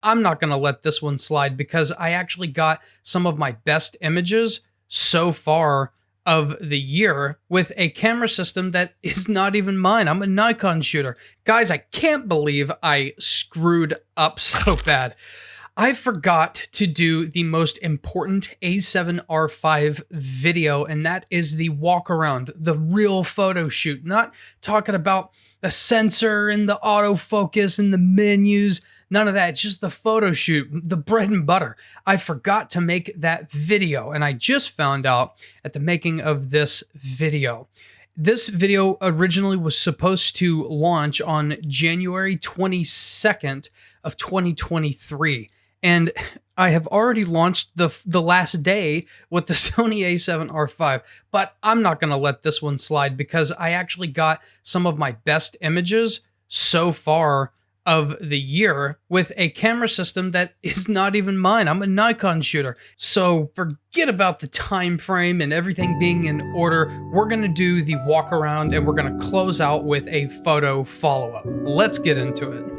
I'm not going to let this one slide because I actually got some of my best images so far of the year with a camera system that is not even mine. I'm a Nikon shooter. Guys, I can't believe I screwed up so bad. I forgot to do the most important A7R5 video, and that is the walk around, the real photo shoot. Not talking about the sensor and the autofocus and the menus, none of that. It's just the photo shoot, the bread and butter. I forgot to make that video, and I just found out at the making of this video. This video originally was supposed to launch on January 22nd of 2023. And I have already launched the last day with the Sony A7RV, but I'm not going to let this one slide because I actually got some of my best images so far of the year with a camera system that is not even mine. I'm a Nikon shooter. So forget about the time frame and everything being in order. We're going to do the walk around and we're going to close out with a photo follow-up. Let's get into it.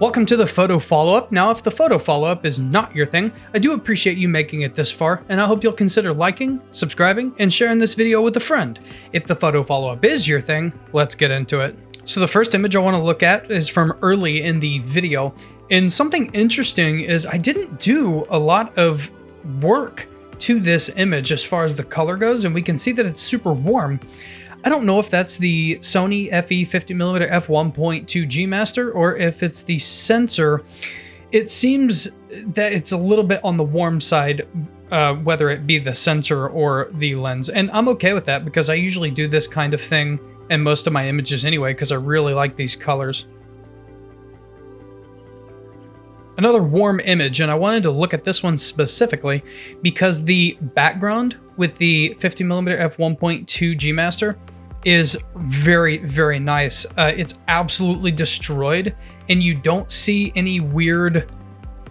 Welcome to the photo follow-up. Now, if the photo follow-up is not your thing, I do appreciate you making it this far, and I hope you'll consider liking, subscribing, and sharing this video with a friend. If the photo follow-up is your thing, let's get into it. So the first image I want to look at is from early in the video, and something interesting is I didn't do a lot of work to this image as far as the color goes, and we can see that it's super warm. I don't know if that's the Sony FE 50mm f1.2 G Master or if it's the sensor. It seems that it's a little bit on the warm side, whether it be the sensor or the lens. And I'm okay with that because I usually do this kind of thing in most of my images anyway because I really like these colors. Another warm image, and I wanted to look at this one specifically because the background with the 50mm f1.2 G Master is very, very nice. It's absolutely destroyed, and you don't see any weird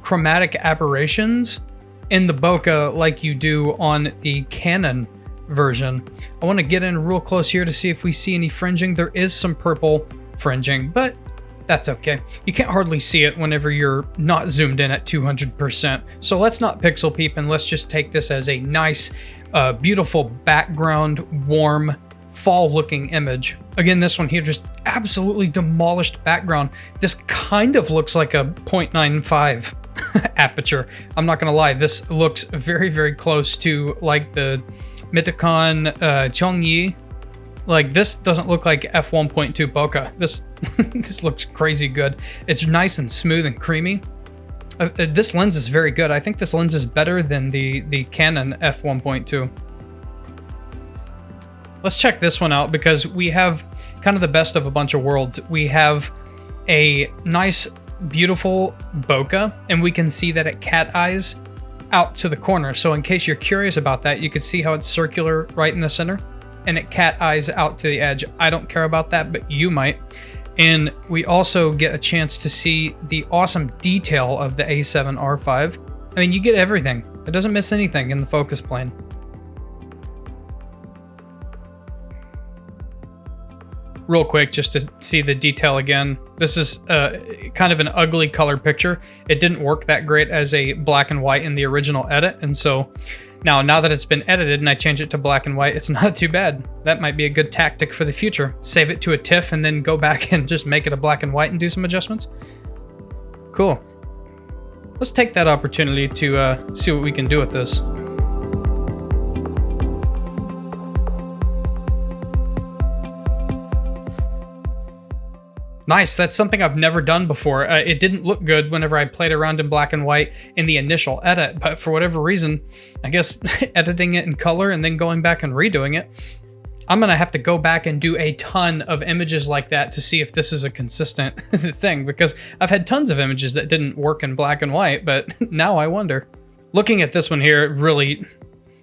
chromatic aberrations in the bokeh like you do on the Canon version. I want to get in real close here to see if we see any fringing. There is some purple fringing, but that's okay. You can't hardly see it whenever you're not zoomed in at 200%. So let's not pixel peep and let's just take this as a nice, beautiful background, warm, fall looking image. Again, this one here, just absolutely demolished background. This kind of looks like a 0.95 aperture. I'm not gonna lie, this looks very, very close to like the Mitacon Chongyi. Like, this doesn't look like f1.2 bokeh. This looks crazy good. It's nice and smooth and creamy. This lens is very good. I think this lens is better than the Canon f1.2. Let's check this one out because we have kind of the best of a bunch of worlds. We have a nice, beautiful bokeh, and we can see that it cat eyes out to the corner. So in case you're curious about that, you can see how it's circular right in the center, and it cat eyes out to the edge. I don't care about that, but you might. And we also get a chance to see the awesome detail of the A7RV. I mean, you get everything. It doesn't miss anything in the focus plane. Real quick, just to see the detail again. This is kind of an ugly color picture. It didn't work that great as a black and white in the original edit, and so now that it's been edited and I change it to black and white, it's not too bad. That might be a good tactic for the future. Save it to a TIFF and then go back and just make it a black and white and do some adjustments. Cool. Let's take that opportunity to see what we can do with this. Nice, that's something I've never done before. It didn't look good whenever I played around in black and white in the initial edit, but for whatever reason, I guess editing it in color and then going back and redoing it, I'm gonna have to go back and do a ton of images like that to see if this is a consistent thing, because I've had tons of images that didn't work in black and white, but now I wonder. Looking at this one here, really,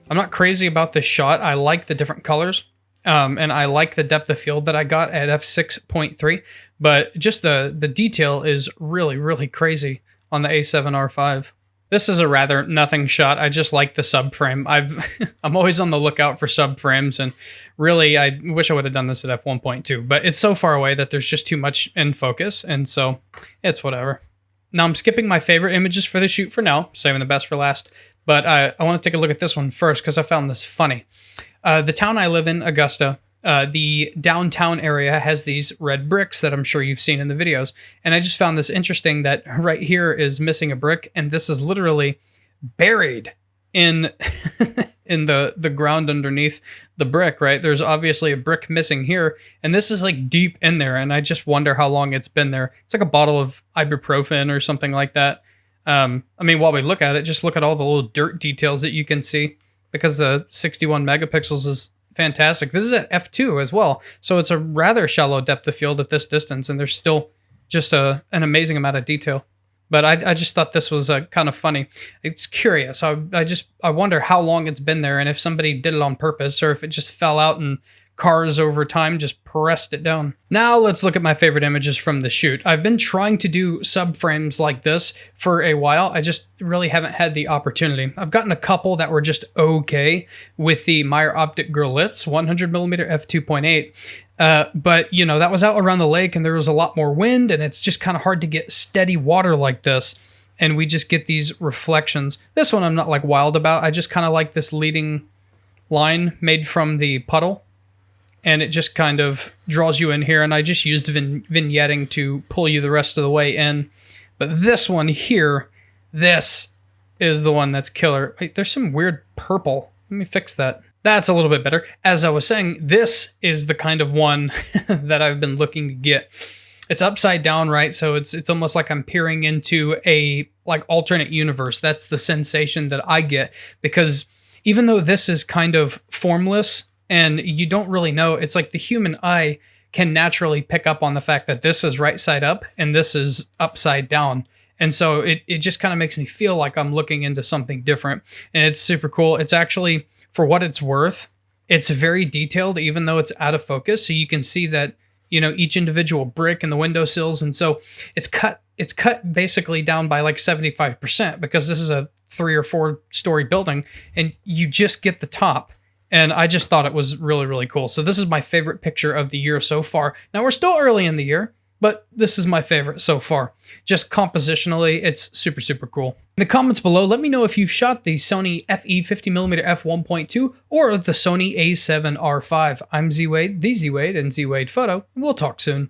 I'm not crazy about this shot. I like the different colors. And I like the depth of field that I got at f6.3, but just the detail is really, really crazy on the A7R5. This is a rather nothing shot. I just like the subframe. I'm always on the lookout for subframes, and really, I wish I would have done this at f1.2, but it's so far away that there's just too much in focus, and so it's whatever. Now I'm skipping my favorite images for the shoot for now, saving the best for last, but I want to take a look at this one first because I found this funny. The town I live in, Augusta, the downtown area has these red bricks that I'm sure you've seen in the videos. And I just found this interesting that right here is missing a brick, and this is literally buried in in the ground underneath the brick, right? There's obviously a brick missing here, and this is like deep in there, and I just wonder how long it's been there. It's like a bottle of ibuprofen or something like that. I mean, while we look at it, just look at all the little dirt details that you can see, because the 61 megapixels is fantastic. This is at f2 as well, so it's a rather shallow depth of field at this distance, and there's still just an amazing amount of detail. But I just thought this was kind of funny. It's curious. I wonder how long it's been there, and if somebody did it on purpose, or if it just fell out and cars over time just pressed it down. Now let's look at my favorite images from the shoot. I've been trying to do subframes like this for a while. I just really haven't had the opportunity. I've gotten a couple that were just okay with the Meyer Optic Grillitz 100mm f2.8. But you know, that was out around the lake and there was a lot more wind, and it's just kind of hard to get steady water like this. And we just get these reflections. This one I'm not like wild about. I just kind of like this leading line made from the puddle, and it just kind of draws you in here. And I just used vignetting to pull you the rest of the way in. But this one here, this is the one that's killer. Wait, there's some weird purple. Let me fix that. That's a little bit better. As I was saying, this is the kind of one that I've been looking to get. It's upside down, right? So it's almost like I'm peering into a like alternate universe. That's the sensation that I get, because even though this is kind of formless and you don't really know, it's like the human eye can naturally pick up on the fact that this is right side up and this is upside down. And so it just kind of makes me feel like I'm looking into something different. And it's super cool. It's actually, for what it's worth, it's very detailed, even though it's out of focus. So you can see that, you know, each individual brick and the windowsills. And so it's cut basically down by like 75%, because this is a 3 or 4 story building and you just get the top. And I just thought it was really, really cool. So this is my favorite picture of the year so far. Now we're still early in the year, but this is my favorite so far. Just compositionally, it's super, super cool. In the comments below, let me know if you've shot the Sony FE 50mm f1.2 or the Sony A7RV. I'm Z-Wade, the Z-Wade, and Z-Wade Photo, and we'll talk soon.